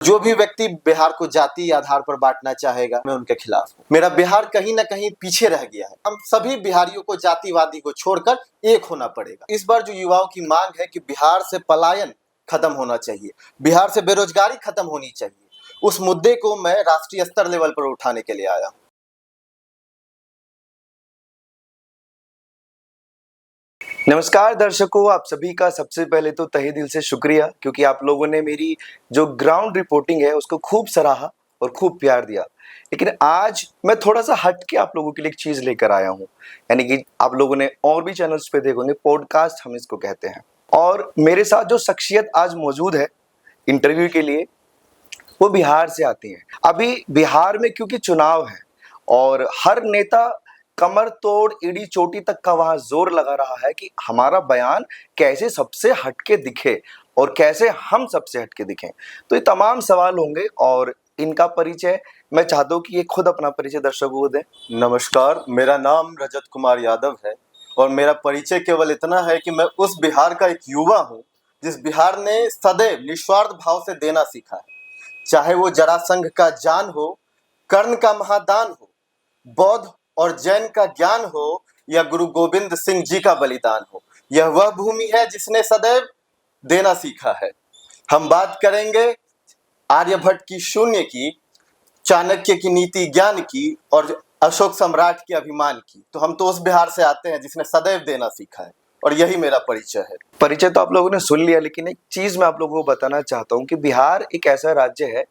जो भी व्यक्ति बिहार को जाति आधार पर बांटना चाहेगा, मैं उनके खिलाफ हूँ। मेरा बिहार कहीं ना कहीं पीछे रह गया है। हम सभी बिहारियों को जातिवादी को छोड़कर एक होना पड़ेगा। इस बार जो युवाओं की मांग है कि बिहार से पलायन खत्म होना चाहिए, बिहार से बेरोजगारी खत्म होनी चाहिए, उस मुद्दे को मैं राष्ट्रीय स्तर लेवल पर उठाने के लिए आया हूँ। नमस्कार दर्शकों, आप सभी का सबसे पहले तो तहे दिल से शुक्रिया, क्योंकि आप लोगों ने मेरी जो ग्राउंड रिपोर्टिंग है उसको खूब सराहा और खूब प्यार दिया। लेकिन आज मैं थोड़ा सा हट के आप लोगों के लिए एक चीज़ लेकर आया हूँ, यानी कि आप लोगों ने और भी चैनल्स पे देखोगे, पॉडकास्ट हम इसको कहते हैं। और मेरे साथ जो शख्सियत आज मौजूद है इंटरव्यू के लिए, वो बिहार से आती हैं। अभी बिहार में क्योंकि चुनाव है और हर नेता कमर तोड़ एड़ी चोटी तक का वहां जोर लगा रहा है कि हमारा बयान कैसे सबसे हटके दिखे और कैसे हम सबसे हटके दिखें। तो ये तमाम सवाल होंगे और इनका परिचय मैं चाहता हूँ कि ये खुद अपना परिचय दर्शकों को दें। नमस्कार, मेरा नाम रजत कुमार यादव है और मेरा परिचय केवल इतना है कि मैं उस बिहार का एक युवा हूँ जिस बिहार ने सदैव निस्वार्थ भाव से देना सीखा है। चाहे वो जरासंघ का जान हो, कर्ण का महादान हो, बौद्ध और जैन का ज्ञान हो या गुरु गोविंद सिंह जी का बलिदान हो, यह वह भूमि है जिसने सदैव देना सीखा है। हम बात करेंगे आर्यभट्ट की शून्य की, चाणक्य की नीति ज्ञान की और अशोक सम्राट के अभिमान की। तो हम तो उस बिहार से आते हैं जिसने सदैव देना सीखा है और यही मेरा परिचय है। परिचय तो आप लोगों ने सुन लिया, लेकिन एक चीज मैं आप लोगों को बताना चाहता हूँ कि बिहार एक ऐसा राज्य है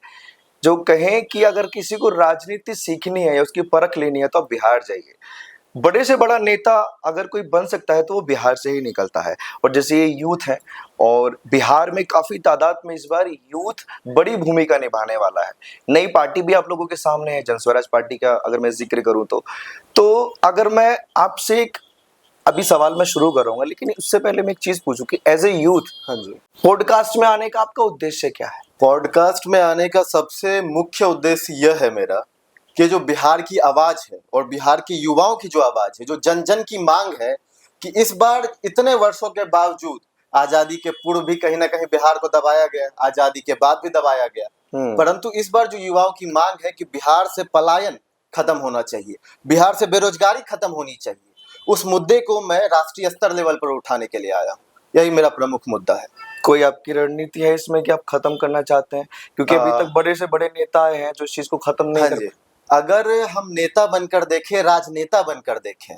जो कहें कि अगर किसी को राजनीति सीखनी है या उसकी परख लेनी है तो आप बिहार जाइए। बड़े से बड़ा नेता अगर कोई बन सकता है तो वो बिहार से ही निकलता है। और जैसे ये यूथ है और बिहार में काफी तादाद में इस बार यूथ बड़ी भूमिका निभाने वाला है। नई पार्टी भी आप लोगों के सामने है, जन स्वराज पार्टी का अगर मैं जिक्र करूं तो अगर मैं आपसे एक अभी सवाल मैं शुरू करूंगा, लेकिन उससे पहले मैं एक चीज पूछूं कि एज ए यूथ, हाँ जी, पॉडकास्ट में आने का आपका उद्देश्य क्या है? पॉडकास्ट में आने का सबसे मुख्य उद्देश्य यह है मेरा कि जो बिहार की आवाज है और बिहार के युवाओं की जो आवाज है, जो जन जन की मांग है कि इस बार इतने वर्षों के बावजूद, आजादी के पूर्व भी कहीं ना कहीं बिहार को दबाया गया, आजादी के बाद भी दबाया गया, परंतु इस बार जो युवाओं की मांग है कि बिहार से पलायन खत्म होना चाहिए, बिहार से बेरोजगारी खत्म होनी चाहिए, उस मुद्दे को मैं राष्ट्रीय स्तर लेवल पर उठाने के लिए आया हूँ। यही मेरा प्रमुख मुद्दा है। कोई आपकी रणनीति है इसमें कि आप खत्म करना चाहते हैं? क्योंकि अभी तक बड़े से बड़े नेता आए हैं जो इस चीज को खत्म नहीं हाँ कर जी, अगर हम नेता बनकर देखें, राजनेता बनकर देखें,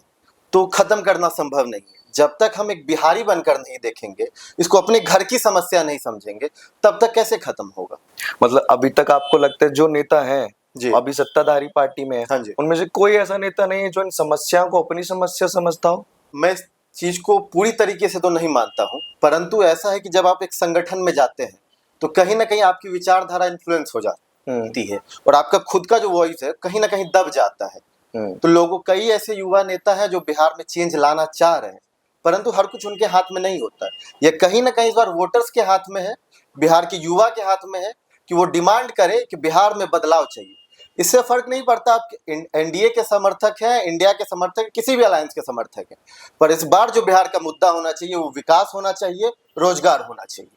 तो खत्म करना संभव नहीं है। जब तक हम एक बिहारी बनकर नहीं देखेंगे, इसको अपने घर की समस्या नहीं समझेंगे, तब तक कैसे खत्म होगा? मतलब अभी तक आपको लगता है जो नेता है जी, अभी सत्ताधारी पार्टी में है, हाँ जी, उनमें से कोई ऐसा नेता नहीं है जो इन समस्याओं को अपनी समस्या समझता हो? मैं इस चीज को पूरी तरीके से तो नहीं मानता हूँ, परंतु ऐसा है कि जब आप एक संगठन में जाते हैं तो कहीं ना कहीं आपकी विचारधारा इन्फ्लुएंस हो जाती है और आपका खुद का जो वॉइस है कहीं ना कहीं दब जाता है। तो लोगों, कई ऐसे युवा नेता हैं जो बिहार में चेंज लाना चाह रहे हैं, परंतु हर कुछ उनके हाथ में नहीं होता है। यह कहीं ना कहीं इस बार वोटर्स के हाथ में है, बिहार के युवा के हाथ में है कि वो डिमांड करे कि बिहार में बदलाव चाहिए। इससे फर्क नहीं पड़ता आप एनडीए के समर्थक हैं, इंडिया के समर्थक, किसी भी अलायंस के समर्थक हैं, पर इस बार जो बिहार का मुद्दा होना चाहिए वो विकास होना चाहिए, रोजगार होना चाहिए।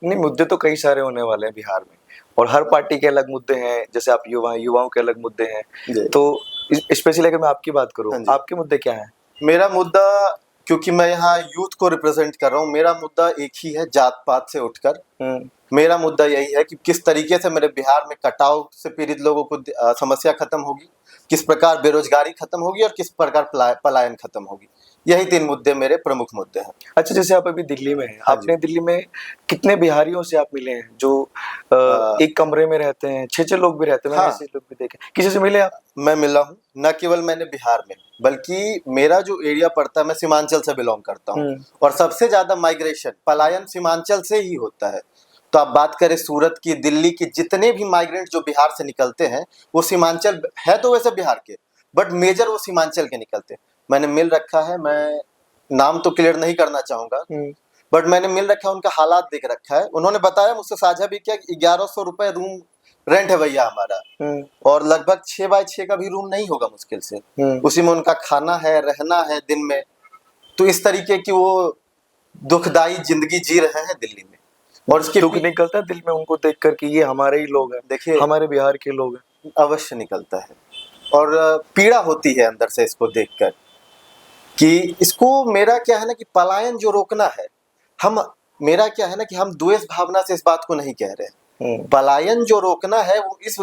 नहीं, मुद्दे तो कई सारे होने वाले हैं बिहार में और हर पार्टी के अलग मुद्दे हैं। जैसे आप युवाओं के अलग मुद्दे हैं, तो स्पेशली अगर मैं आपकी बात करूं, हाँ जी, आपके मुद्दे क्या हैं? मेरा मुद्दा, क्योंकि मैं यहाँ यूथ को रिप्रेजेंट कर रहा हूँ, मेरा मुद्दा एक ही है, जात पात से उठकर। मेरा मुद्दा यही है कि किस तरीके से मेरे बिहार में कटाव से पीड़ित लोगों को समस्या खत्म होगी, किस प्रकार बेरोजगारी खत्म होगी और किस प्रकार पलायन खत्म होगी। यही 3 मुद्दे मेरे प्रमुख मुद्दे हैं। अच्छा, जैसे आप अभी दिल्ली में हैं, हाँ आपने दिल्ली में कितने बिहारियों से आप मिले हैं जो एक कमरे में रहते हैं? 6-6 लोग भी रहते हैं, मैंने ऐसे लोग भी देखे। किसी से मिले आप? मैं मिला हूँ, न केवल मैंने बिहार में, बल्कि मेरा जो एरिया पड़ता है, मैं सीमांचल से बिलोंग करता हूँ और सबसे ज्यादा माइग्रेशन, पलायन सीमांचल से ही होता है। तो आप बात करें सूरत की, दिल्ली की, जितने भी माइग्रेंट जो बिहार से निकलते हैं वो सीमांचल है, तो वैसे बिहार के, बट मेजर वो सीमांचल के निकलते हैं। मैंने मिल रखा है, मैं नाम तो क्लियर नहीं करना चाहूंगा, बट मैंने मिल रखा है, उनका हालात देख रखा है। उन्होंने बताया, मुझसे साझा भी किया कि 1100 रुपए रूम रेंट है भैया हमारा, और लगभग 6x6 का भी रूम नहीं होगा मुश्किल से, उसी में उनका खाना है, रहना है दिन में। तो इस तरीके की वो दुखदाई जिंदगी जी रहे हैं दिल्ली में। और उसकी दुख निकलता है दिल में उनको देख कर कि ये हमारे ही लोग हैं, देखिए हमारे बिहार के लोग हैं। अवश्य निकलता है और पीड़ा होती है अंदर से इसको देखकर कि इसको मेरा क्या है ना कि पलायन जो रोकना है, हम मेरा क्या है ना कि हम द्वेष भावना से इस बात को नहीं कह रहे हैं। पलायन जो रोकना है वो इस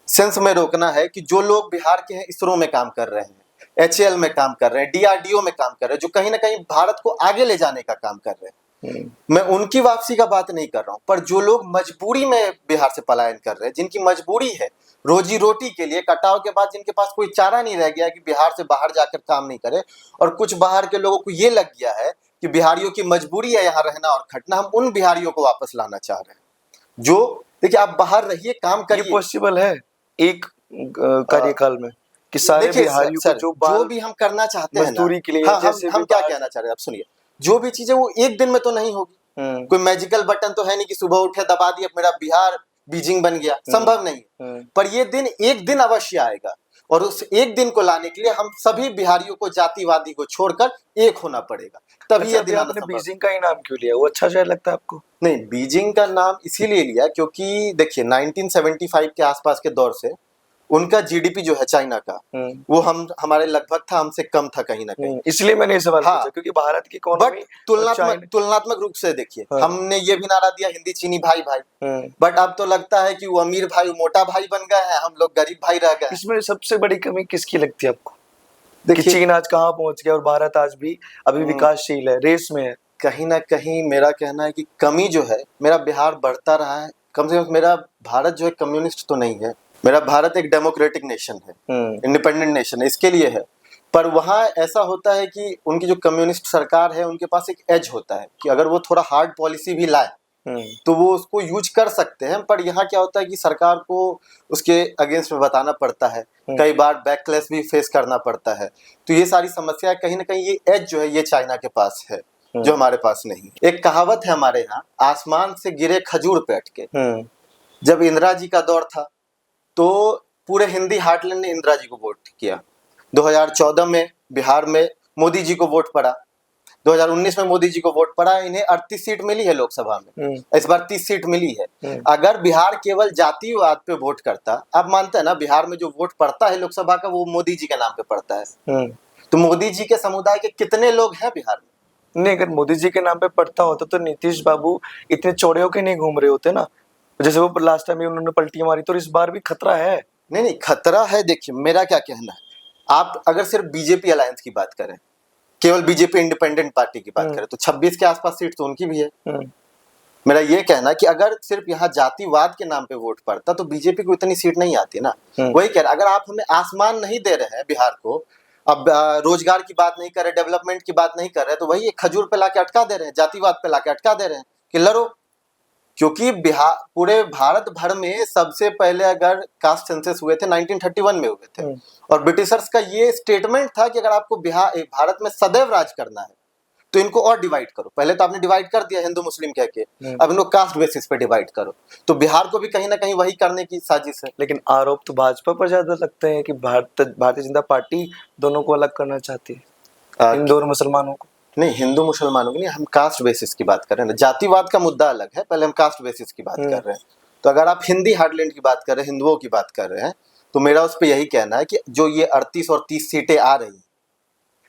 सेंस में रोकना है कि जो लोग बिहार के हैं इसरो में काम कर रहे हैं, HAL में काम कर रहे हैं, DRDO में काम कर रहे हैं, जो कहीं ना कहीं भारत को आगे ले जाने का काम कर रहे हैं, मैं उनकी वापसी का बात नहीं कर रहा हूं, पर जो लोग मजबूरी में बिहार से पलायन कर रहे हैं, जिनकी मजबूरी है रोजी रोटी के लिए, कटाव के बाद जिनके पास कोई चारा नहीं रह गया कि बिहार से बाहर जाकर काम नहीं करे, और कुछ बाहर के लोगों को ये लग गया है कि बिहारियों की मजबूरी है यहाँ रहना और खटना, हम उन बिहारियों को वापस लाना चाह रहे हैं। जो देखिए आप बाहर रहिए, काम ये करिए, पॉसिबल है एक कार्यकाल में कि सारे देखिए बिहारियों को जो भी हम करना चाहते हैं ना, मजदूरी के लिए हाँ, जैसे हम क्या कहना चाह रहे हैं आप सुनिए, जो भी चीजें वो एक दिन में तो नहीं होगी, कोई मैजिकल बटन तो है नहीं कि सुबह उठे दबा दिए मेरा बिहार बीजिंग बन गया, संभव नहीं है। पर ये दिन एक दिन अवश्य आएगा और उस एक दिन को लाने के लिए हम सभी बिहारियों को जातिवादी को छोड़कर एक होना पड़ेगा, तभी ये दिन आना आपने संभव। बीजिंग का ही नाम क्यों लिया? वो अच्छा शहर लगता है आपको? नहीं, बीजिंग का नाम इसीलिए लिया क्योंकि देखिए 1975 के आसपास के दौर से उनका GDP जो है चाइना का, वो हमारे लगभग था, हमसे कम था कहीं ना कहीं, इसलिए मैंने ये सवाल हाँ, पूछा क्योंकि भारत की बट इकोनॉमी तुलनात्मक रूप से देखिए, हाँ, हमने ये भी नारा दिया हिंदी चीनी भाई भाई, बट अब तो लगता है कि वो अमीर भाई वो मोटा भाई बन गए हैं, हम लोग गरीब भाई रह गए। इसमें सबसे बड़ी कमी किसकी लगती है आपको कि देखिए चीन आज कहाँ पहुंच गया और भारत आज भी अभी विकासशील है, रेस में है? कहीं ना कहीं मेरा कहना है कि कमी जो है, मेरा बिहार बढ़ता रहा है, कम से कम मेरा भारत जो है कम्युनिस्ट तो नहीं है, मेरा भारत एक डेमोक्रेटिक नेशन है, इंडिपेंडेंट नेशन है, इसके लिए है। पर वहाँ ऐसा होता है कि उनकी जो कम्युनिस्ट सरकार है उनके पास एक एज होता है कि अगर वो थोड़ा हार्ड पॉलिसी भी लाए तो वो उसको यूज कर सकते हैं, पर यहाँ क्या होता है कि सरकार को उसके अगेंस्ट में बताना पड़ता है, कई बार बैकलैश भी फेस करना पड़ता है, तो ये सारी समस्या कहीं ना कहीं ये एज जो है ये चाइना के पास है जो हमारे पास नहीं है। एक कहावत है हमारे यहाँ, आसमान से गिरे खजूर पे अटके। जब इंदिरा जी का दौर था तो पूरे हिंदी हार्टलैंड ने इंदिरा जी को वोट किया, 2014 में बिहार में मोदी जी को वोट पड़ा, 2019 में मोदी जी को वोट पड़ा, इन्हें 38 सीट मिली है लोकसभा में, इस बार 30 सीट मिली है। अगर बिहार केवल जातिवाद पे वोट करता, आप मानते हैं ना बिहार में जो वोट पड़ता है लोकसभा का वो मोदी जी के नाम पे पड़ता है, तो मोदी जी के समुदाय के कितने लोग हैं बिहार में? नहीं, अगर मोदी जी के नाम पे पड़ता होता तो नीतीश बाबू इतने चौड़े होके नहीं घूम रहे होते ना, जैसे वो लास्ट टाइम उन्होंने पलटी मारी, तो इस बार भी खतरा है। नहीं खतरा है। देखिए मेरा क्या कहना है, आप अगर सिर्फ बीजेपी अलायंस की बात करें, केवल बीजेपी इंडिपेंडेंट पार्टी की बात करें, तो 26 के आसपास सीट तो उनकी भी है। मेरा ये कहना है कि अगर सिर्फ यहाँ जातिवाद के नाम पे वोट पड़ता तो बीजेपी को इतनी सीट नहीं आती ना। वही कह रहा, अगर आप हमें आसमान नहीं दे रहे हैं बिहार को, अब रोजगार की बात नहीं कर रहे, डेवलपमेंट की बात नहीं कर रहे, तो वही एक खजूर पे लाके अटका दे रहे हैं, जातिवाद पे लाके अटका दे रहे हैं कि लड़ो। क्योंकि बिहार पूरे भारत भर में सबसे पहले अगर कास्ट सेंसस हुए थे 1931 में हुए थे, और ब्रिटिशर्स का ये स्टेटमेंट था कि अगर आपको भारत में सदैव राज करना है तो इनको और डिवाइड करो। पहले तो आपने डिवाइड कर दिया हिंदू मुस्लिम कह के, अब इनको कास्ट बेसिस पे डिवाइड करो, तो बिहार को भी कहीं ना कहीं वही करने की साजिश है। लेकिन आरोप तो भाजपा पर ज्यादा लगते हैं कि भारतीय जनता पार्टी दोनों को अलग करना चाहती है, हिंदू और मुसलमानों को। नहीं, हिंदू मुसलमानों की नहीं, हम कास्ट बेसिस की बात कर रहे हैं। जातिवाद का मुद्दा अलग है, पहले हम कास्ट बेसिस की बात कर रहे हैं। तो अगर आप हिंदी हार्टलैंड की बात कर रहे हैं, हिंदुओं की बात कर रहे हैं, तो मेरा उस पर यही कहना है कि जो ये 38 और 30 सीटें आ रही हैं,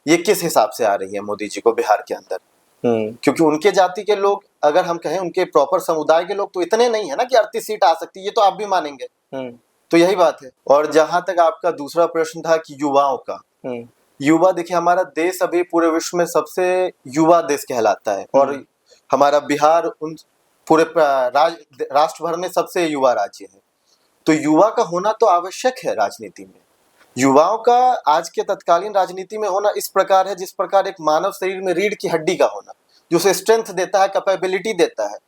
ये किस हिसाब से आ रही है मोदी जी को बिहार के अंदर? क्योंकि उनके जाति के लोग, अगर हम कहें उनके प्रॉपर समुदाय के लोग, तो इतने नहीं है ना कि 38 सीट आ सकती है, ये तो आप भी मानेंगे। तो यही बात है। और जहां तक आपका दूसरा प्रश्न था कि युवाओं का, युवा, देखिए हमारा देश अभी पूरे विश्व में सबसे युवा देश कहलाता है, और हमारा बिहार उन पूरे राष्ट्र भर में सबसे युवा राज्य है। तो युवा का होना तो आवश्यक है राजनीति में। युवाओं का आज के तत्कालीन राजनीति में होना इस प्रकार है जिस प्रकार एक मानव शरीर में रीढ़ की हड्डी का होना, जो उसे स्ट्रेंथ देता है, कैपेबिलिटी देता है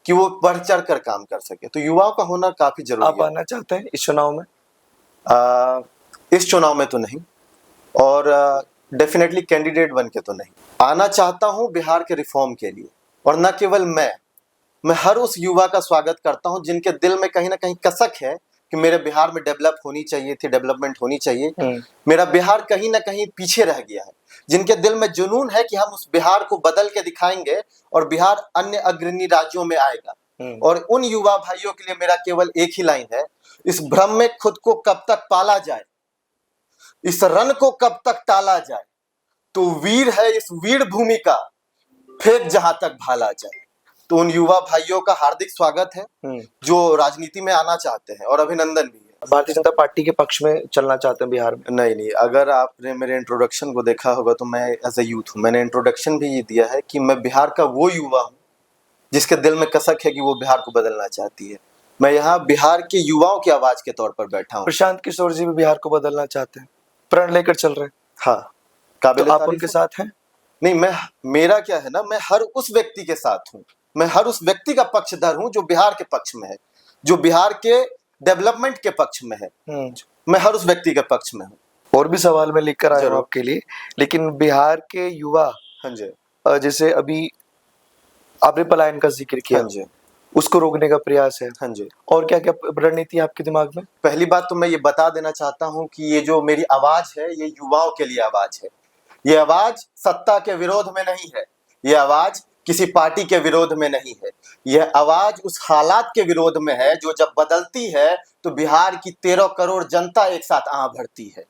कि वो बढ़ चढ़ कर काम कर सके। तो युवाओं का होना काफी जरूरी है। आप आना चाहते हैं इस चुनाव में? इस चुनाव में तो नहीं, और डेफिनेटली कैंडिडेट बन के तो नहीं। आना चाहता हूं बिहार के रिफॉर्म के लिए, और न केवल मैं हर उस युवा का स्वागत करता हूं जिनके दिल में कहीं ना कहीं कसक है कि मेरे बिहार में डेवलप होनी चाहिए थी, डेवलपमेंट होनी चाहिए, हम्म। मेरा बिहार कहीं ना कहीं पीछे रह गया है। जिनके दिल में जुनून है कि हम उस बिहार को बदल के दिखाएंगे और बिहार अन्य अग्रणी राज्यों में आएगा। और उन युवा भाइयों के लिए मेरा केवल एक ही लाइन है, इस भ्रम में खुद को कब तक पाला जाए, इस रण को कब तक टाला जाए, तो वीर है इस वीर भूमि का, फेंक जहां तक भाला जाए। तो उन युवा भाइयों का हार्दिक स्वागत है जो राजनीति में आना चाहते हैं, और अभिनंदन भी है। भारतीय जनता पार्टी के पक्ष में चलना चाहते हैं बिहार में? नहीं, अगर आपने मेरे इंट्रोडक्शन को देखा होगा तो मैं एज ए यूथ हूँ। मैंने इंट्रोडक्शन भी ये दिया है कि मैं बिहार का वो युवा हूँ जिसके दिल में कसक है कि वो बिहार को बदलना चाहती है। मैं यहाँ बिहार के युवाओं की आवाज के तौर पर बैठा हूँ। प्रशांत किशोर जी भी बिहार को बदलना चाहते हैं, प्रण लेकर चल रहे हैं। हाँ, तो आप उनके साथ हैं? नहीं, मेरा क्या है ना, मैं हर उस व्यक्ति के साथ हूँ, मैं हर उस व्यक्ति का पक्षधर हूँ जो बिहार के पक्ष में है, जो बिहार के डेवलपमेंट के पक्ष में है। मैं हर उस व्यक्ति के पक्ष में हूँ। और भी सवाल मैं लेकर आया हूँ आपके लिए, लेकिन बिहार के युवा, हाँ जी, जैसे अभी आपने पलायन का जिक्र किया, हाँ जी, उसको रोकने का प्रयास है, हाँ जी। और क्या क्या रणनीति है आपके दिमाग में? पहली बात तो मैं ये बता देना चाहता हूँ कि ये जो मेरी आवाज है ये युवाओं के लिए आवाज है। ये आवाज सत्ता के विरोध में नहीं है, ये आवाज किसी पार्टी के विरोध में नहीं है, यह आवाज उस हालात के विरोध में है जो जब बदलती है तो बिहार की 13 करोड़ जनता एक साथ आ भरती है।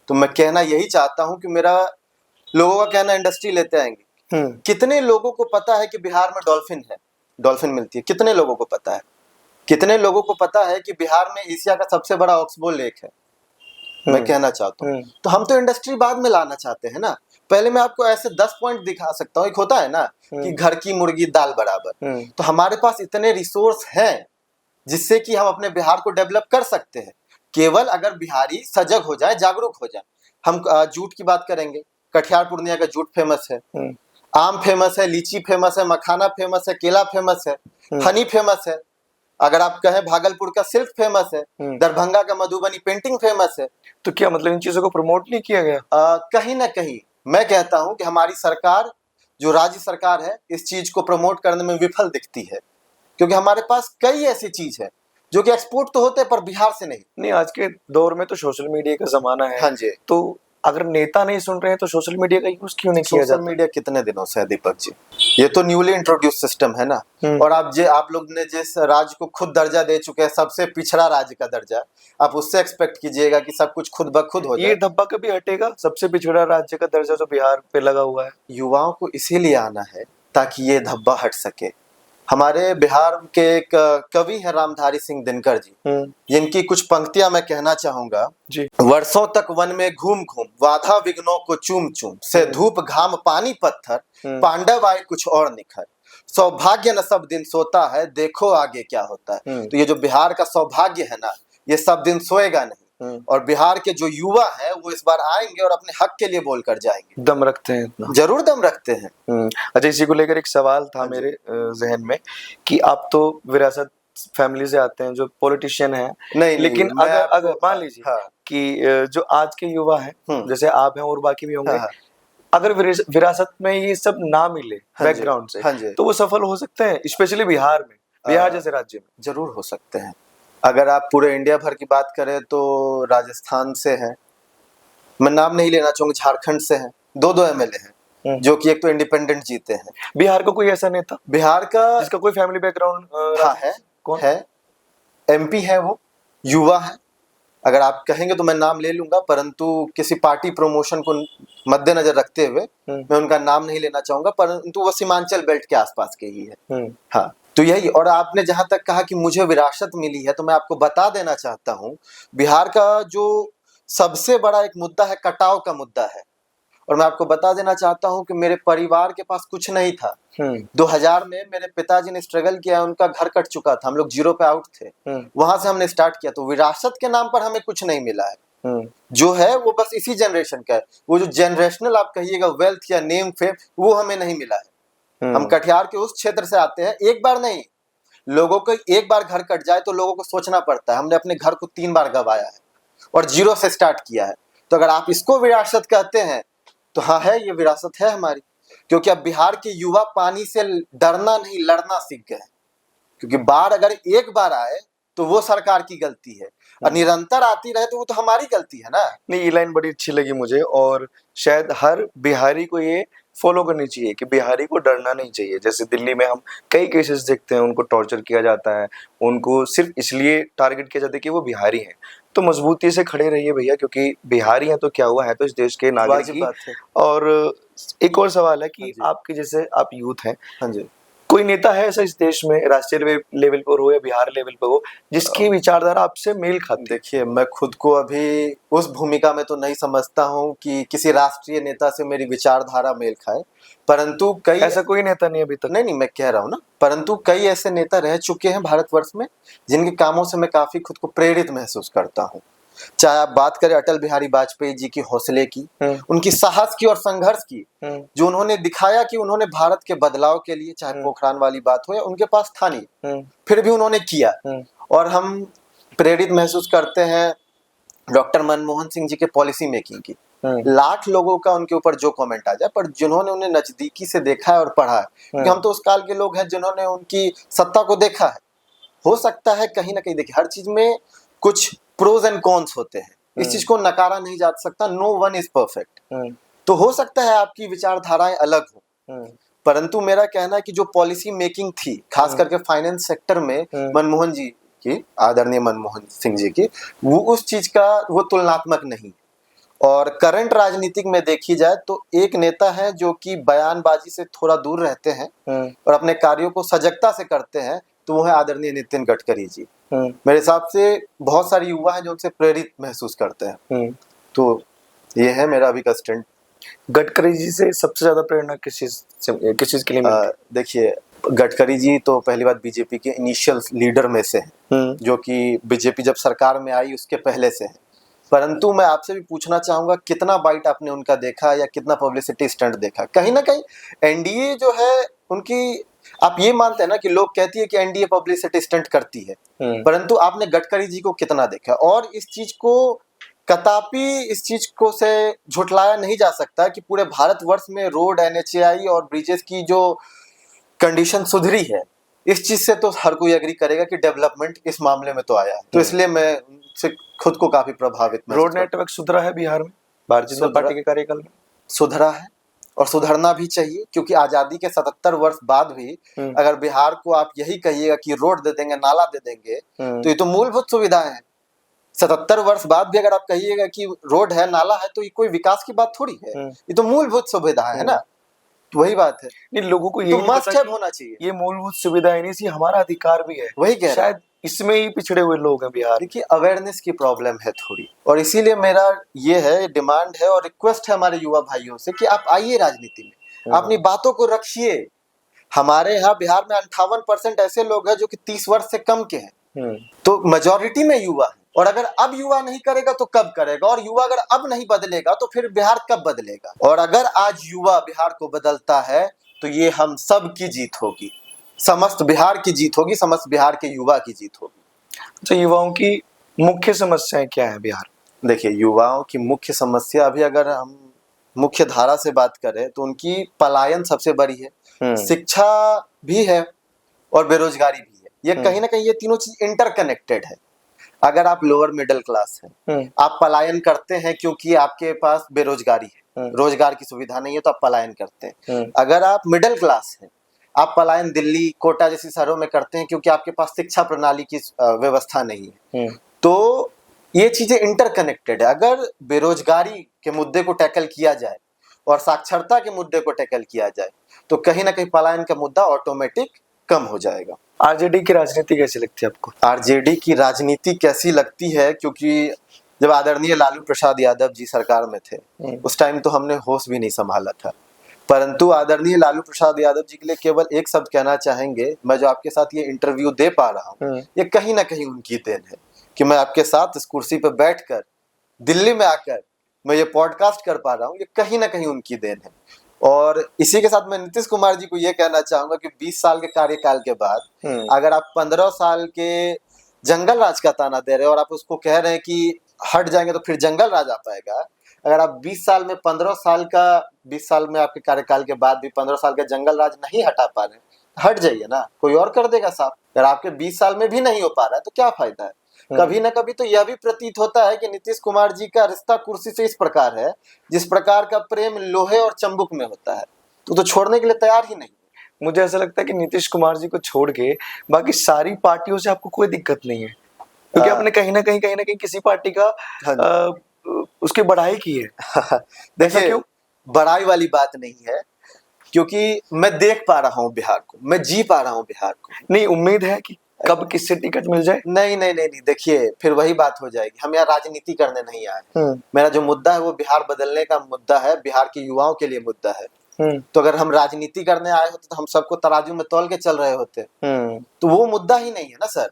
तो मैं कहना यही चाहता हूं कि मेरा लोगों का कहना इंडस्ट्री लेते आएंगे। कितने लोगों को पता है कि बिहार में डॉल्फिन है, डॉल्फिन मिलती है? कितने लोगों को पता है? कितने लोगों को पता है कि बिहार में एशिया का सबसे बड़ा ऑक्सबोल लेक है? मैं कहना चाहता हूँ। तो हम तो इंडस्ट्री बाद में लाना चाहते हैं ना। पहले मैं आपको ऐसे 10 पॉइंट दिखा सकता हूँ। एक होता है ना कि घर की मुर्गी दाल बराबर। तो हमारे पास इतने रिसोर्स हैं जिससे कि हम अपने बिहार को डेवलप कर सकते हैं, केवल अगर बिहारी सजग हो जाए, जागरूक हो जाए। हम जूट की बात करेंगे, कटिहार पूर्णिया का जूट फेमस है, आम फेमस है, लीची फेमस है, मखाना फेमस है, केला फेमस है, हनी फेमस है। अगर आप कहें भागलपुर का सिल्क फेमस है, दरभंगा का मधुबनी पेंटिंग फेमस है। तो क्या मतलब इन चीजों को प्रमोट नहीं किया गया? कहीं ना कहीं मैं कहता हूं कि हमारी सरकार, जो राज्य सरकार है, इस चीज को प्रमोट करने में विफल दिखती है, क्योंकि हमारे पास कई ऐसी चीज है जो कि एक्सपोर्ट तो होते हैं पर बिहार से नहीं। आज के दौर में तो सोशल मीडिया का जमाना है। हाँ जी। तो अगर नेता नहीं सुन रहे हैं तो सोशल मीडिया का यूज क्यों नहीं किया जाता? सोशल मीडिया कितने दिनों से है दीपक जी? ये तो न्यूली इंट्रोड्यूस सिस्टम है ना। और आप लोग ने जिस राज्य को खुद दर्जा दे चुके हैं, सबसे पिछड़ा राज्य का दर्जा, आप उससे एक्सपेक्ट कीजिएगा कि सब कुछ खुद ब खुद हो जाए? ये धब्बा कभी हटेगा? सबसे पिछड़ा राज्य का दर्जा जो बिहार पे लगा हुआ है। युवाओं को इसीलिए आना है ताकि ये धब्बा हट सके। हमारे बिहार के एक कवि है रामधारी सिंह दिनकर जी, जिनकी कुछ पंक्तियां मैं कहना चाहूंगा जी। वर्षों तक वन में घूम घूम, बाधा विघ्नों को चूम चूम, से धूप घाम पानी पत्थर, पांडव आए कुछ और निखर, सौभाग्य न सब दिन सोता है, देखो आगे क्या होता है। तो ये जो बिहार का सौभाग्य है ना, ये सब दिन सोएगा नहीं। और बिहार के जो युवा हैं वो इस बार आएंगे और अपने हक के लिए बोल कर जाएंगे। दम रखते हैं इतना? जरूर दम रखते हैं। अच्छा, इसी को लेकर एक सवाल था मेरे जहन में कि आप तो विरासत फैमिली से आते हैं, जो पॉलिटिशियन है। नहीं, लेकिन अगर मान लीजिए कि जो आज के युवा हैं, जैसे आप हैं और बाकी भी होंगे, अगर विरासत में ये सब ना मिले बैकग्राउंड से, तो वो सफल हो सकते हैं, स्पेशली बिहार में, बिहार जैसे राज्य में? जरूर हो सकते हैं। अगर आप पूरे इंडिया भर की बात करें तो राजस्थान से हैं, मैं नाम नहीं लेना चाहूंगा, झारखंड से हैं, दो एमएलए हैं जो कि एक तो इंडिपेंडेंट जीते हैं। बिहार का कोई ऐसा नेता बिहार का जिसका कोई फैमिली बैकग्राउंड है? कौन है? एमपी है, वो युवा है। अगर आप कहेंगे तो मैं नाम ले लूंगा, परंतु किसी पार्टी प्रमोशन को मद्देनजर रखते हुए मैं उनका नाम नहीं लेना चाहूंगा, परंतु वो सीमांचल बेल्ट के आसपास के ही है। हाँ, तो यही। और आपने जहां तक कहा कि मुझे विरासत मिली है, तो मैं आपको बता देना चाहता हूं, बिहार का जो सबसे बड़ा एक मुद्दा है, कटाव का मुद्दा है। और मैं आपको बता देना चाहता हूं कि मेरे परिवार के पास कुछ नहीं था। 2000 में मेरे पिताजी ने स्ट्रगल किया, उनका घर कट चुका था, हम लोग जीरो पे आउट थे, वहां से हमने स्टार्ट किया। तो विरासत के नाम पर हमें कुछ नहीं मिला है। जो है वो बस इसी जनरेशन का है। वो जो जनरेशनल आप कहिएगा वेल्थ या नेम फेम, वो हमें नहीं मिला है। हम कटिहार के उस क्षेत्र से आते हैं। एक बार नहीं, लोगों को एक बार घर कट जाए तो लोगों को सोचना पड़ता है। हमने अपने घर को 3 बार गंवाया है और जीरो से स्टार्ट किया है। तो अगर आप इसको विरासत कहते हैं तो हाँ है, ये विरासत है हमारी। क्योंकि अब बिहार के युवा पानी से डरना नहीं, लड़ना सीख गए। क्योंकि बाढ़ अगर एक बार आए तो वो सरकार की गलती है, और निरंतर आती रहे तो वो तो हमारी गलती है ना। नहीं, ये लाइन बड़ी अच्छी लगी मुझे, और शायद हर बिहारी को ये फॉलो करनी चाहिए कि बिहारी को डरना नहीं चाहिए। जैसे दिल्ली में हम कई केसेस देखते हैं, उनको टॉर्चर किया जाता है, उनको सिर्फ इसलिए टारगेट किया जाता है कि वो बिहारी हैं। तो मजबूती से खड़े रहिए भैया, क्योंकि बिहारी हैं तो क्या हुआ, है तो इस देश के नागरिक वाजिब ही। बात है। और एक और सवाल है हाँ कि जी। आपके जैसे आप यूथ हैं, हाँ जी। कोई नेता है ऐसा इस देश में, राष्ट्रीय लेवल पर हो या बिहार लेवल पर हो, जिसकी विचारधारा आपसे मेल खाती है? देखिए, मैं खुद को अभी उस भूमिका में तो नहीं समझता हूँ कि किसी राष्ट्रीय नेता से मेरी विचारधारा मेल खाए, परंतु कई ऐसा कोई नेता नहीं अभी तक? नहीं, मैं कह रहा हूँ ना, परंतु कई ऐसे नेता रह चुके हैं भारतवर्ष में जिनके कामों से मैं काफी खुद को प्रेरित महसूस करता हूँ। चाहे आप बात करें अटल बिहारी वाजपेयी जी की हौसले की, उनकी साहस की और संघर्ष की, जो उन्होंने दिखाया कि उन्होंने भारत के बदलाव के लिए, चाहे पोखरान वाली बात हो या उनके पास था नहीं, फिर भी उन्होंने किया। और हम प्रेरित महसूस करते हैं डॉक्टर मनमोहन सिंह जी के पॉलिसी मेकिंग की। लाख लोगों का उनके ऊपर जो कमेंट आ जाए, पर जिन्होंने उन्हें नजदीकी से देखा है और पढ़ा है, क्योंकि हम तो उस काल के लोग हैं जिन्होंने उनकी सत्ता को देखा है। हो सकता है कहीं ना कहीं, देखिए, हर चीज में कुछ प्रोज एंड कॉन्स होते हैं, इस चीज को नकारा नहीं जा सकता। No one is perfect. तो हो सकता है आपकी विचारधाराएं अलग हो, परंतु मेरा कहना है कि जो पॉलिसी मेकिंग थी, खास करके फाइनेंस सेक्टर में मनमोहन जी की, आदरणीय मनमोहन सिंह जी की, वो उस चीज का वो तुलनात्मक नहीं। और करंट राजनीतिक में देखी जाए तो एक नेता है जो कि बयानबाजी से थोड़ा दूर रहते हैं और अपने कार्यों को सजगता से करते हैं, तो वो है आदरणीय नितिन गडकरी जी। मेरे हिसाब से बहुत सारे युवा हैं जो उनसे प्रेरित महसूस करते हैं। तो ये है मेरा अभी का स्टैंड। गडकरी जी से सबसे ज्यादा प्रेरणा किस चीज के लिए मिलती है? देखिए, गडकरी जी तो पहली बात बीजेपी के इनिशियल लीडर में से हैं, जो कि बीजेपी जब सरकार में आई उसके पहले से हैं। परंतु मैं आपसे भी पूछना चाहूंगा, कितना बाइट आपने उनका देखा या कितना पब्लिसिटी स्टंट देखा? कहीं ना कहीं एनडीए जो है उनकी, आप ये मानते हैं ना कि लोग कहती है कि एनडीए पब्लिसिटी स्टंट करती है, परंतु आपने गडकरी जी को कितना देखा? और इस चीज को कदापि, इस चीज को से झुठलाया नहीं जा सकता कि पूरे भारतवर्ष में रोड, एनएचएआई और ब्रिजेस की जो कंडीशन सुधरी है, इस चीज से तो हर कोई एग्री करेगा कि डेवलपमेंट इस मामले में तो आया है। तो इसलिए मैं उनसे खुद को काफी प्रभावित महसूस रोड नेटवर्क सुधरा है बिहार में भारतीय जनता पार्टी के कार्यकाल में? सुधरा है और सुधरना भी चाहिए, क्योंकि आजादी के 77 वर्ष बाद भी अगर बिहार को आप यही कहिएगा कि रोड दे देंगे, नाला दे देंगे, तो ये तो मूलभूत सुविधाएं हैं। 77 वर्ष बाद भी अगर आप कहिएगा कि रोड है, नाला है, तो ये कोई विकास की बात थोड़ी है, ये तो मूलभूत सुविधा है ना। तो वही बात है, नहीं, लोगों को तो मस्ट हैव होना चाहिए। ये मूलभूत सुविधाएं नहीं, सी हमारा अधिकार भी है। वही कह रहा, शायद इसमें ही पिछड़े हुए लोग हैं बिहार। देखिए, अवेयरनेस की प्रॉब्लम है थोड़ी, और इसीलिए मेरा ये है, डिमांड है और रिक्वेस्ट है हमारे युवा भाइयों से कि आप आइए राजनीति में, अपनी बातों को रखिए। हमारे यहाँ बिहार में 58% ऐसे लोग हैं जो कि 30 वर्ष से कम के हैं, तो मेजोरिटी में युवा है। और अगर अब युवा नहीं करेगा तो कब करेगा? और युवा अगर अब नहीं बदलेगा तो फिर बिहार कब बदलेगा? और अगर आज युवा बिहार को बदलता है तो ये हम सब की जीत होगी, समस्त बिहार की जीत होगी, समस्त बिहार के युवा की जीत होगी। तो युवाओं की मुख्य समस्याएं क्या है बिहार? देखिए, युवाओं की मुख्य समस्या, अभी अगर हम मुख्य धारा से बात करें तो उनकी पलायन सबसे बड़ी है, शिक्षा भी है और बेरोजगारी भी है। ये कहीं ना कहीं ये तीनों चीज इंटरकनेक्टेड है। अगर आप लोअर मिडिल क्लास हैं, आप पलायन करते हैं क्योंकि आपके पास बेरोजगारी है, रोजगार की सुविधा नहीं है, तो आप पलायन करते हैं। अगर आप मिडिल क्लास हैं, आप पलायन दिल्ली, कोटा जैसी शहरों में करते हैं क्योंकि आपके पास शिक्षा प्रणाली की व्यवस्था नहीं है। तो ये चीजें इंटरकनेक्टेड है। अगर बेरोजगारी के मुद्दे को टैकल किया जाए और साक्षरता के मुद्दे को टैकल किया जाए तो कहीं ना कहीं पलायन का मुद्दा ऑटोमेटिक कम हो जाएगा। आरजेडी की राजनीति कैसी लगती है आपको? आरजेडी की राजनीति कैसी लगती है, क्योंकि जब आदरणीय लालू प्रसाद यादव जी सरकार में थे उस टाइम तो हमने होश भी नहीं संभाला था, परंतु आदरणीय लालू प्रसाद यादव जी के लिए केवल एक शब्द कहना चाहेंगे, मैं जो आपके साथ ये इंटरव्यू दे पा रहा हूँ ये कहीं ना कहीं उनकी देन है कि मैं आपके साथ इस कुर्सी पर बैठकर दिल्ली में आकर मैं ये पॉडकास्ट कर पा रहा हूँ, ये कहीं ना कहीं उनकी देन है। और इसी के साथ मैं नीतीश कुमार जी को ये कहना चाहूंगा कि 20 साल के कार्यकाल के बाद अगर आप 15 साल के जंगल राज का ताना दे रहे हो और आप उसको कह रहे हैं कि हट जाएंगे तो फिर जंगल राज आ पाएगा, अगर आप 20 साल में 20 साल में आपके कार्यकाल के बाद भी 15 साल का जंगल राज नहीं हटा पा रहे, हट जाइए ना, कोई और कर देगा साहब। अगर आपके 20 साल में भी नहीं हो पा रहा है तो क्या फायदा है। कभी ना कभी तो यह भी प्रतीत होता है कि नीतीश कुमार जी का रिश्ता कुर्सी से इस प्रकार है जिस प्रकार का प्रेम लोहे और चंबुक में होता है, तो छोड़ने के लिए तैयार ही नहीं। मुझे ऐसा लगता है कि नीतीश कुमार जी को छोड़ के बाकी सारी पार्टियों से आपको कोई दिक्कत नहीं है, क्योंकि आपने कहीं ना कहीं किसी पार्टी का उसकी बढ़ाई की है। देखिए, क्यों? बड़ाई वाली बात नहीं है, क्योंकि मैं देख पा रहा हूँ बिहार को, मैं जी पा रहा हूँ बिहार को। नहीं, उम्मीद है कि कब किससे टिकट मिल जाए? नहीं, देखिए फिर वही बात हो जाएगी। हम यहाँ राजनीति करने नहीं आए। मेरा जो मुद्दा है वो बिहार बदलने का मुद्दा है, बिहार के युवाओं के लिए मुद्दा है। तो अगर हम राजनीति करने आए होते तो हम सबको तराजू में तौल के चल रहे होते। तो वो मुद्दा ही नहीं है ना सर।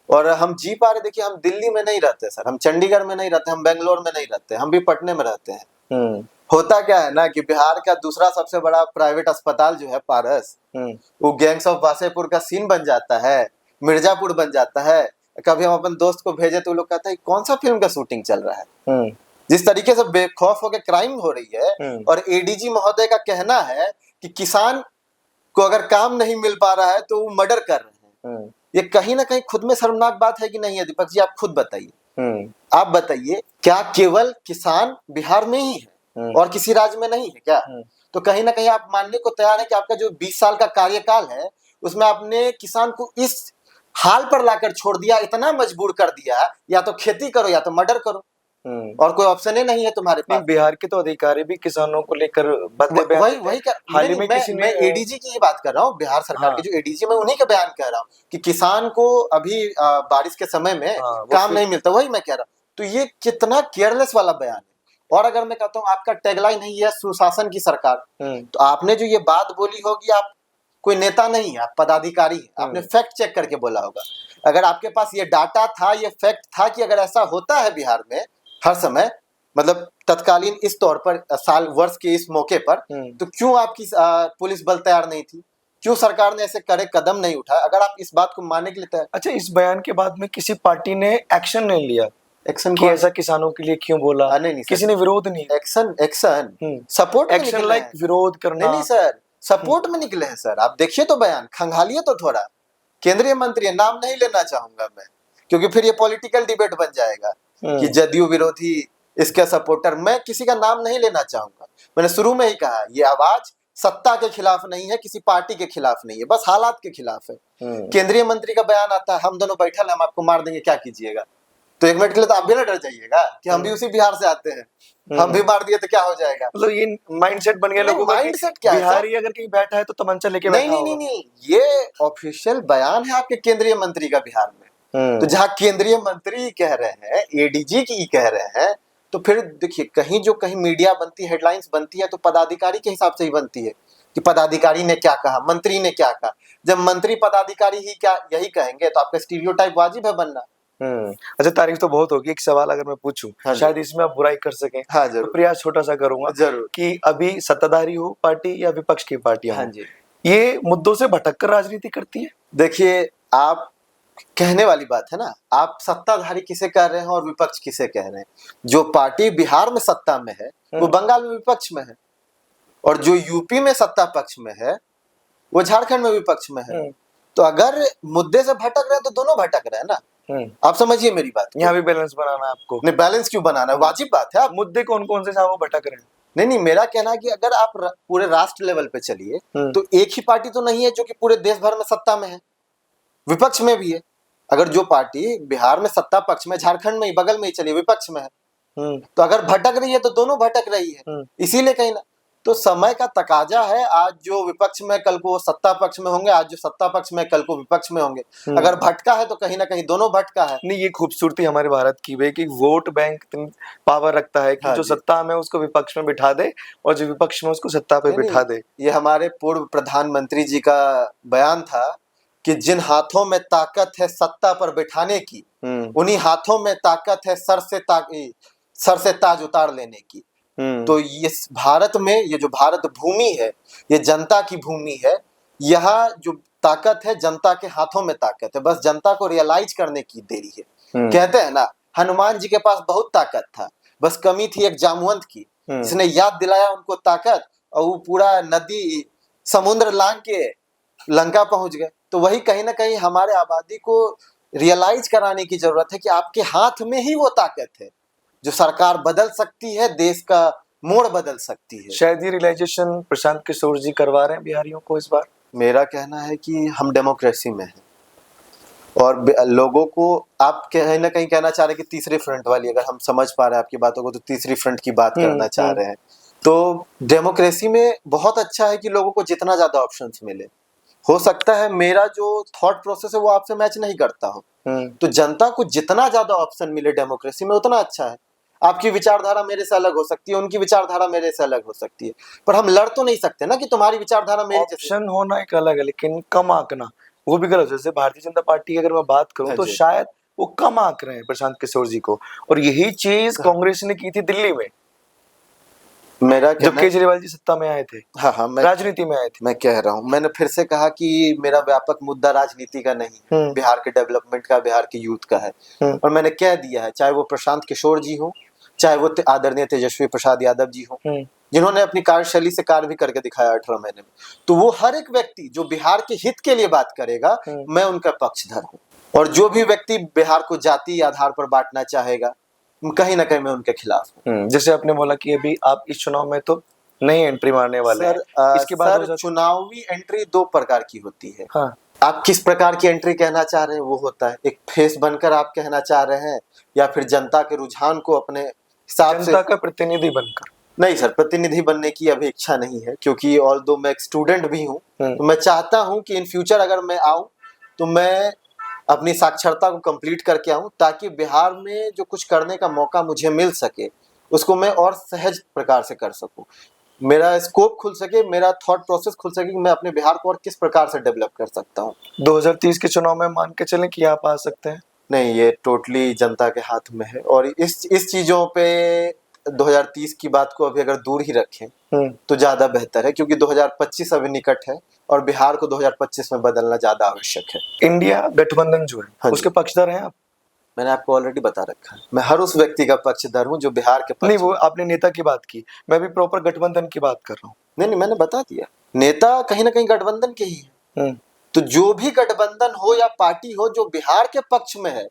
और हम जी पा रहे, देखिए हम दिल्ली में नहीं रहते सर, हम चंडीगढ़ में नहीं रहते, हम बेंगलोर में नहीं रहते, हम भी पटने में रहते हैं। होता क्या है ना कि बिहार का दूसरा सबसे बड़ा प्राइवेट अस्पताल जो है पारस, वो गैंग्स ऑफ वासेपुर का सीन बन जाता है, मिर्जापुर बन जाता है। कभी हम अपन दोस्त को भेजे तो वो लोग कहता है कौन सा फिल्म का शूटिंग चल रहा है। जिस तरीके से बेखौफ होकर क्राइम हो रही है, और एडीजी महोदय का कहना है कि किसान को अगर काम नहीं मिल पा रहा है तो वो मर्डर कर रहे हैं। ये कहीं ना कहीं खुद में शर्मनाक बात है कि नहीं है? दीपक जी आप खुद बताइए, आप बताइए, क्या केवल किसान बिहार में ही है और किसी राज्य में नहीं है क्या? तो कहीं ना कहीं आप मानने को तैयार है कि आपका जो 20 साल का कार्यकाल है उसमें आपने किसान को इस हाल पर लाकर छोड़ दिया, इतना मजबूर कर दिया, या तो खेती करो या तो मर्डर करो, और कोई ऑप्शन ही नहीं है तुम्हारे पास। बिहार के तो अधिकारी भी किसानों को लेकर वही हाल ही में किसी मैं एडीजी की ही बात कर रहा हूँ, बिहार सरकार के जो एडीजी, मैं उन्हीं का बयान कह रहा हूँ कि किसान को अभी बारिश के समय में काम नहीं मिलता, वही मैं कह रहा हूँ। तो ये कितना केयरलेस वाला बयान है। और अगर मैं कहता हूँ आपका टैगलाइन है सुशासन की सरकार, तो आपने जो ये बात बोली होगी, आप कोई नेता नहीं है, आप पदाधिकारी है, आपने फैक्ट चेक करके बोला होगा। अगर आपके पास ये डाटा था, ये फैक्ट था कि अगर ऐसा होता है बिहार में हर समय, मतलब तत्कालीन इस तौर पर साल वर्ष के इस मौके पर, तो क्यों आपकी पुलिस बल तैयार नहीं थी? क्यों सरकार ने ऐसे कड़े कदम नहीं उठाए? अगर आप इस बात को मानने के लिए तैयार। अच्छा, इस बयान के बाद में किसी पार्टी ने एक्शन नहीं लिया? एक्शन कि ऐसा किसानों के लिए क्यों बोला? नहीं, किसी ने विरोध नहीं? एक्शन सपोर्ट, एक्शन लाइक विरोध करना। नहीं सर, सपोर्ट में निकले हैं सर। आप देखिए तो बयान, खंगालिए तो थोड़ा। केंद्रीय मंत्री है, नाम नहीं लेना चाहूंगा मैं, क्योंकि फिर ये पॉलिटिकल डिबेट बन जाएगा कि जदयू विरोधी, इसके सपोर्टर। मैं किसी का नाम नहीं लेना चाहूंगा। मैंने शुरू में ही कहा, ये आवाज सत्ता के खिलाफ नहीं है, किसी पार्टी के खिलाफ नहीं है, बस हालात के खिलाफ है। केंद्रीय मंत्री का बयान आता है, हम दोनों बैठल हैं, हम आपको मार देंगे, क्या कीजिएगा? तो एक मिनट के लिए तो आप भी ना डर जाइएगा कि हम भी उसी बिहार से आते हैं, हम भी मार दिए तो क्या हो जाएगा? मतलब ये माइंडसेट बन गया लोगों का। माइंडसेट क्या है? बिहारी अगर कहीं बैठा है तो तमंचा लेके बैठा होगा। नहीं, ये ऑफिशियल बयान है आपके केंद्रीय मंत्री का बिहार में। तो जहां केंद्रीय मंत्री कह रहे हैं, एडीजी की कह रहे हैं, तो फिर देखिए कहीं जो कहीं मीडिया बनती है, हेडलाइंस बनती है, तो पदाधिकारी के हिसाब से ही बनती है कि पदाधिकारी ने क्या कहा, मंत्री ने क्या कहा। जब मंत्री पदाधिकारी ही क्या यही कहेंगे तो आपका स्टीरियोटाइप वाजिब है बनना। अच्छा, तारीफ तो बहुत होगी। एक सवाल अगर मैं पूछूं, शायद इसमें आप बुराई कर सकें। हाँ जरूर, तो प्रयास छोटा सा करूंगा जरूर, कि अभी सत्ताधारी हो पार्टी या विपक्ष की पार्टियां, हाँ जी, ये मुद्दों से भटककर राजनीति करती है। देखिए, आप कहने वाली बात है ना, आप सत्ताधारी किसे कह रहे हैं और विपक्ष किसे कह रहे हैं? जो पार्टी बिहार में सत्ता में है वो बंगाल में विपक्ष में है, और जो यूपी में सत्ता पक्ष में है वो झारखंड में विपक्ष में है। तो अगर मुद्दे से भटक रहे हैं तो दोनों भटक रहे हैं ना। आप समझिए मेरी बात। यहाँ भी बैलेंस बनाना है आपको। नहीं, बैलेंस क्यों बनाना है, वाजिब बात है। आप मुद्दे कौन कौन से वो भटक रहे हैं? नहीं, मेरा कहना है कि अगर आप पूरे राष्ट्र लेवल पे चलिए तो एक ही पार्टी तो नहीं है जो कि पूरे देश भर में सत्ता में है, विपक्ष में भी है। अगर जो पार्टी बिहार में सत्ता पक्ष में, झारखंड में ही बगल में ही चलिए विपक्ष में है, तो अगर भटक रही है तो दोनों भटक रही है। इसीलिए कहीं ना तो समय का तकाजा है, आज जो विपक्ष में कल को सत्ता पक्ष में होंगे, आज जो सत्ता पक्ष में कल को विपक्ष में होंगे। अगर भटका है तो कहीं ना कहीं दोनों भटका है। नहीं, ये खूबसूरती हमारे भारत की है कि वोट बैंक पावर रखता है कि जो सत्ता में उसको विपक्ष में बिठा दे और जो विपक्ष में उसको सत्ता पे बिठा दे। ये हमारे पूर्व प्रधानमंत्री जी का बयान था कि जिन हाथों में ताकत है सत्ता पर बिठाने की, उन्हीं हाथों में ताकत है सर से ताज उतार लेने की। तो इस भारत में, ये जो भारत भूमि है, ये जनता की भूमि है। यहाँ जो ताकत है जनता के हाथों में ताकत है, बस जनता को रियलाइज करने की देरी है। कहते हैं ना, हनुमान जी के पास बहुत ताकत था, बस कमी थी एक जामवंत की, जिसने याद दिलाया उनको ताकत, और वो पूरा नदी समुद्र लांग के लंका पहुंच गए। तो वही कहीं ना कहीं हमारे आबादी को रियलाइज कराने की जरूरत है कि आपके हाथ में ही वो ताकत है जो सरकार बदल सकती है, देश का मोड़ बदल सकती है। शायद ये रियलाइजेशन प्रशांत किशोर जी करवा रहे हैं बिहारियों को इस बार। मेरा कहना है कि हम डेमोक्रेसी में हैं और लोगों को आप कहीं ना कहीं कहना चाह रहे हैं कि तीसरी फ्रंट वाली, अगर हम समझ पा रहे हैं आपकी बातों को, तो तीसरी फ्रंट की बात करना चाह रहे हैं। तो डेमोक्रेसी में बहुत अच्छा है कि लोगों को जितना ज्यादा ऑप्शंस मिले। हो सकता है मेरा जो थॉट प्रोसेस है वो आपसे मैच नहीं करता हो, तो जनता को जितना ज्यादा ऑप्शन मिले डेमोक्रेसी में उतना अच्छा है। आपकी विचारधारा मेरे से अलग हो सकती है, उनकी विचारधारा मेरे से अलग हो सकती है, पर हम लड़ तो नहीं सकते ना कि तुम्हारी विचारधारा मेरी जैसी। ऑप्शन होना एक अलग है, लेकिन कम आंकना वो भी गलत है। जैसे भारतीय जनता पार्टी की अगर मैं बात करूं तो शायद वो कम आंक रहे हैं प्रशांत किशोर जी को, और यही चीज कांग्रेस ने की थी दिल्ली में मेरा जब केजरीवाल जी सत्ता में आए थे। हाँ, मैं राजनीति में आए थे। मैं कह रहा हूँ, मैंने फिर से कहा कि मेरा व्यापक मुद्दा राजनीति का नहीं, बिहार के डेवलपमेंट का, बिहार के यूथ का है। और मैंने कह दिया है, चाहे वो प्रशांत किशोर जी हो, चाहे वो आदरणीय तेजस्वी प्रसाद यादव जी हो, जिन्होंने अपनी कार्यशैली से कार्य भी करके दिखाया 18 महीने में, तो वो हर एक व्यक्ति जो बिहार के हित के लिए बात करेगा, मैं उनका पक्षधर हूँ। और जो भी व्यक्ति बिहार को जाति आधार पर बांटना चाहेगा, कहीं ना कहीं मैं उनके खिलाफ हूँ। जैसे आपने बोला कि अभी आप इस चुनाव में तो नहीं एंट्री मारने वाले हैं। इसके बाद चुनावी एंट्री दो प्रकार की होती है। हाँ। आप किस प्रकार की एंट्री कहना चाह रहे हैं वो होता है, एक फेस बनकर आप कहना चाह रहे हैं, या फिर जनता के रुझान को अपने हिसाब से, जनता का प्रतिनिधि बनकर। नहीं सर, प्रतिनिधि बनने की अभी इच्छा नहीं है, क्योंकि ऑल्दो मैं एक स्टूडेंट भी हूँ, तो मैं चाहता हूँ कि इन फ्यूचर अगर मैं आऊँ तो मैं अपनी साक्षरता को कंप्लीट करके आऊँ, ताकि बिहार में जो कुछ करने का मौका मुझे मिल सके उसको मैं और सहज प्रकार से कर सकूँ, मेरा स्कोप खुल सके, मेरा थॉट प्रोसेस खुल सके कि मैं अपने बिहार को और किस प्रकार से डेवलप कर सकता हूँ। 2030 के चुनाव में मान के चलें कि आप आ सकते हैं? नहीं, ये टोटली जनता के हाथ में है, और इस चीजों पे 2030 की बात को अभी अगर दूर ही रखें तो ज्यादा बेहतर है, क्योंकि 2025 अभी निकट है और बिहार को 2025 में बदलना ज्यादा आवश्यक है। इंडिया गठबंधन जो है उसके पक्षधर हैं आप? मैंने आपको ऑलरेडी बता रखा है, मैं हर उस व्यक्ति का पक्षधर हूँ जो बिहार के नहीं, वो आपने नेता की बात की, मैं भी प्रॉपर गठबंधन की बात कर रहा हूँ। नहीं, मैंने बता दिया, नेता कहीं ना कहीं गठबंधन के ही है। तो जो भी गठबंधन हो या पार्टी हो जो बिहार के पक्ष में है,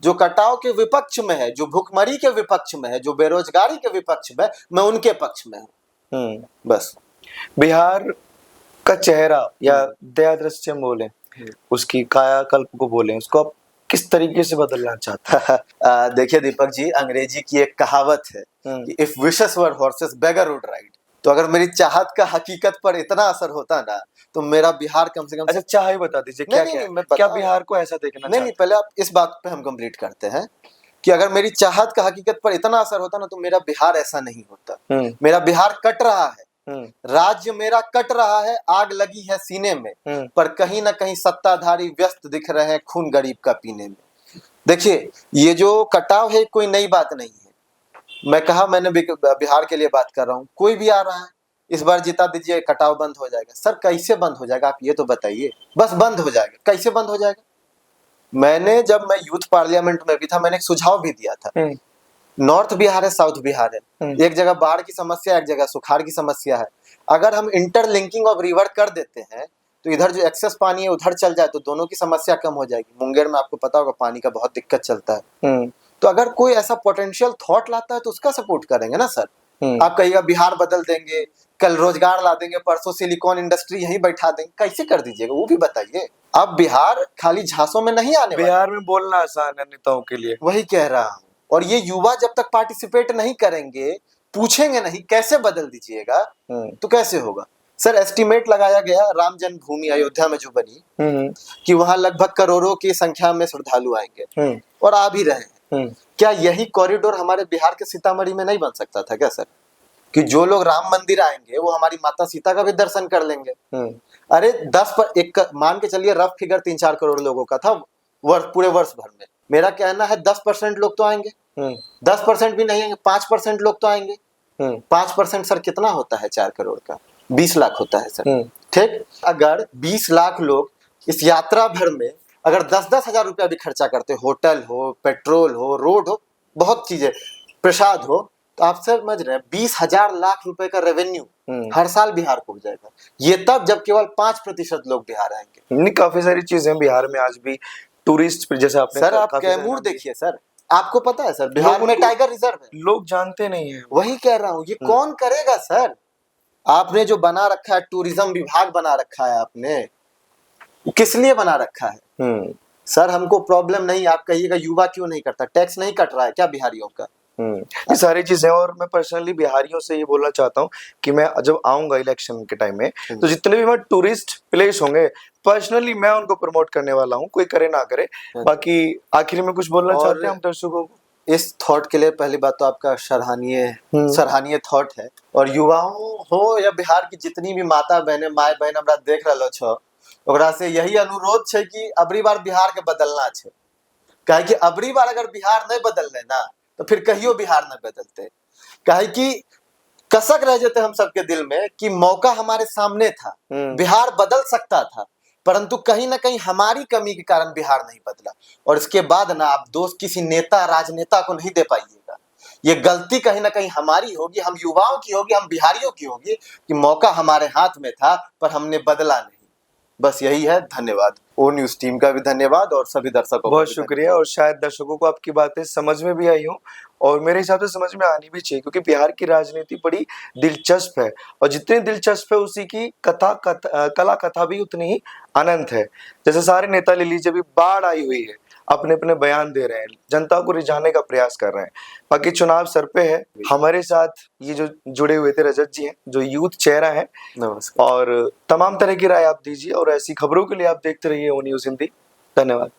जो कटाव के विपक्ष में है, जो भुखमरी के विपक्ष में है, जो बेरोजगारी के विपक्ष में, मैं उनके पक्ष में हूँ। बस बिहार का चेहरा या दया दृश्यम बोले, उसकी कायाकल्प को बोले, उसको आप किस तरीके से बदलना चाहते हैं? देखिए दीपक जी, अंग्रेजी की एक कहावत है कि if wishes were horses beggar would ride. तो अगर मेरी चाहत का हकीकत पर इतना असर होता ना, तो मेरा बिहार कम से कम। अच्छा, चाह ही बता दीजिए, क्या बिहार को ऐसा देखना? नहीं, पहले आप इस बात पे हम कंप्लीट करते हैं कि अगर मेरी चाहत का हकीकत पर इतना असर होता ना, तो मेरा बिहार ऐसा नहीं होता। मेरा बिहार कट रहा है, राज्य मेरा कट रहा है, आग लगी है सीने में, पर कहीं ना कहीं सत्ताधारी व्यस्त दिख रहे हैं खून गरीब का पीने में। देखिए, ये जो कटाव है कोई नई बात नहीं है, मैं कहा मैंने बिहार के लिए बात कर रहा हूँ। कोई भी आ रहा है, इस बार जिता दीजिए, कटाव बंद हो जाएगा। सर कैसे बंद हो जाएगा, आप ये तो बताइए। बस बंद हो जाएगा, कैसे बंद हो जाएगा? मैंने जब मैं यूथ पार्लियामेंट में भी था, मैंने एक सुझाव भी दिया था। नॉर्थ बिहार है, साउथ बिहार है, एक जगह बाढ़ की समस्या, एक जगह सुखाड़ की समस्या है। अगर हम इंटरलिंकिंग ऑफ रिवर कर देते हैं तो इधर जो एक्सेस पानी है उधर चल जाए तो दोनों की समस्या कम हो जाएगी। मुंगेर में आपको पता होगा पानी का बहुत दिक्कत चलता है। तो अगर कोई ऐसा पोटेंशियल थॉट लाता है तो उसका सपोर्ट करेंगे ना सर। आप कहिएगा बिहार बदल देंगे, कल रोजगार ला देंगे, परसों सिलिकॉन इंडस्ट्री यहीं बैठा देंगे, कैसे कर दीजिएगा वो भी बताइए। अब बिहार खाली झांसों में नहीं आने वाला। बिहार में बोलना आसान है नेताओं के लिए, वही कह रहा हूँ। और ये युवा जब तक पार्टिसिपेट नहीं करेंगे, पूछेंगे नहीं कैसे बदल दीजिएगा, तो कैसे होगा। सर एस्टिमेट लगाया गया राम जन्मभूमि अयोध्या में जो बनी कि वहां लगभग करोड़ों की संख्या में श्रद्धालु आएंगे, और आ भी रहे हैं। क्या यही कॉरिडोर हमारे बिहार के सीतामढ़ी में नहीं बन सकता था क्या सर? कि जो लोग राम मंदिर आएंगे वो हमारी माता सीता का भी दर्शन कर लेंगे। अरे 10 पर एक मान के चलिए, रफ फिगर 3-4 करोड़ लोगों का था पूरे वर्ष भर में। मेरा कहना है 10% लोग तो आएंगे, 10% भी नहीं आएंगे, 5% लोग तो आएंगे। 5% सर कितना होता है 4 करोड़ का? 20 लाख होता है सर। ठीक, अगर 20 लाख लोग इस यात्रा भर में अगर 10-10 हजार रुपया भी खर्चा करते, होटल हो, पेट्रोल हो, रोड हो, बहुत चीजें, प्रसाद हो, तो आप समझ रहे हैं 20,000 लाख रुपए का रेवेन्यू हर साल बिहार को हो जाएगा। ये तब जब केवल 5% लोग बिहार आएंगे। नहीं, काफी सारी चीजें बिहार में आज भी टूरिस्ट, जैसे आपने सर आप काफी सारे कैमूर नाम देखिए सर, आपको पता है सर बिहार लोगों में को- टाइगर रिजर्व है। लोग जानते नहीं है। वही कह रहा हूँ, ये कौन करेगा सर? आपने जो बना रखा है, टूरिज्म विभाग बना रखा है आपने, किस लिए बना रखा है? सर हमको प्रॉब्लम नहीं, आप कहिएगा युवा क्यों नहीं करता, टैक्स नहीं कट रहा है क्या बिहारियों का? ये सारी चीजें, और मैं पर्सनली बिहारियों से ये बोलना चाहता हूँ कि मैं जब आऊंगा इलेक्शन के टाइम में, तो जितने भी मैं टूरिस्ट प्लेस होंगे पर्सनली मैं उनको प्रमोट करने वाला हूँ, कोई करे ना करे। बाकी आखिर में कुछ बोलना और चाहते हैं हम दर्शकों को? इस थॉट के लिए पहली बात तो आपका सराहनीय थॉट है। और युवाओं हो या बिहार की जितनी भी माता बहने माय बहन हमरा देख रहे छो, ओकरा से यही अनुरोध है कि अबरी बार बिहार के बदलना है। काहे कि अबरी बार अगर बिहार नहीं बदलने ना, तो फिर कहियो बिहार नहीं बदलते। काहे कि कसक रह जाते हम सबके दिल में कि मौका हमारे सामने था, बिहार बदल सकता था, परंतु कहीं ना कहीं हमारी कमी के कारण बिहार नहीं बदला। और इसके बाद ना आप दोष किसी नेता राजनेता को नहीं दे पाइएगा। ये गलती कहीं ना कहीं हमारी होगी, हम युवाओं की होगी, हम बिहारियों की होगी कि मौका हमारे हाथ में था पर हमने बदला नहीं। बस यही है। धन्यवाद। ओ न्यूज टीम का भी धन्यवाद और सभी दर्शकों का बहुत भी शुक्रिया। और शायद दर्शकों को आपकी बातें समझ में भी आई हो, और मेरे हिसाब से समझ में आनी भी चाहिए, क्योंकि बिहार की राजनीति बड़ी दिलचस्प है, और जितनी दिलचस्प है उसी की कला कथा भी उतनी ही अनंत है। जैसे सारे नेता ले लीजिए, अभी बाढ़ आई हुई है, अपने अपने बयान दे रहे हैं, जनता को रिझाने का प्रयास कर रहे हैं। बाकी चुनाव सर पे है। हमारे साथ ये जो जुड़े हुए थे रजत जी हैं, जो यूथ चेहरा है, नमस्कार। और तमाम तरह की राय आप दीजिए, और ऐसी खबरों के लिए आप देखते रहिए ओ न्यूज हिंदी। धन्यवाद।